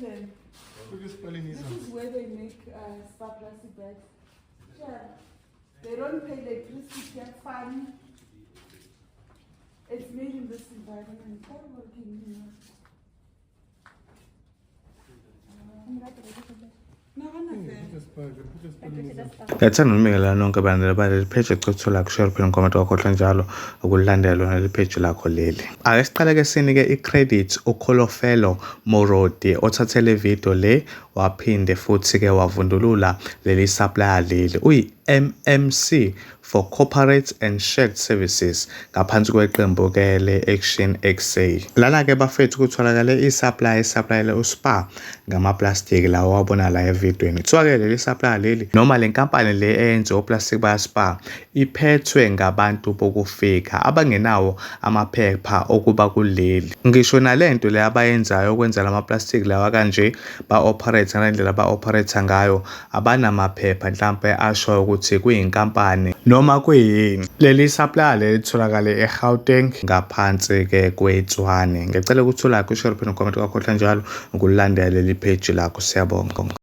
Eastern. This is where they make star plastic bags. Yeah. They don't pay electricity, fun. It's made in this environment. How working here? Ngiyacela unibingelela nonke abantu baleli page ecothola kushare phela ngikoment wakhohlwa njalo ukulandela lona le page lakho leli. Ake siqale ke sinike i-credit uKholofelo Morodi othathe le video le waphinde futhi ke wavundulula leli supplier leli uyi-MMC for Corporate and Shared Services ngaphansi kweqembu ke le-Action XA. Lana ke bafethu kutholakala i-supply le uSpar ngama-plastic lawa wabona la evidweni. Kuthiwa ke leli supplier leli noma le nkampani le eyenza oplastic baSpar iphethwe ngabantu bokufika abangenawo amaphepha okuba kuleli. Ngisho nalento le abayenzayo ukwenza lama-plastic lawa kanje ba-operate ngendlela ba-operate ngayo abanamaphepha mhlambe asho ukuthi kuyinkampani noma kuyini. Leli supplier litholakala eGauteng ngaphansi ke kweTshwane. Ngicela ukuthi ulike ushare phela ucomment wakho njalo ukulandela leli page lakho, siyabonga.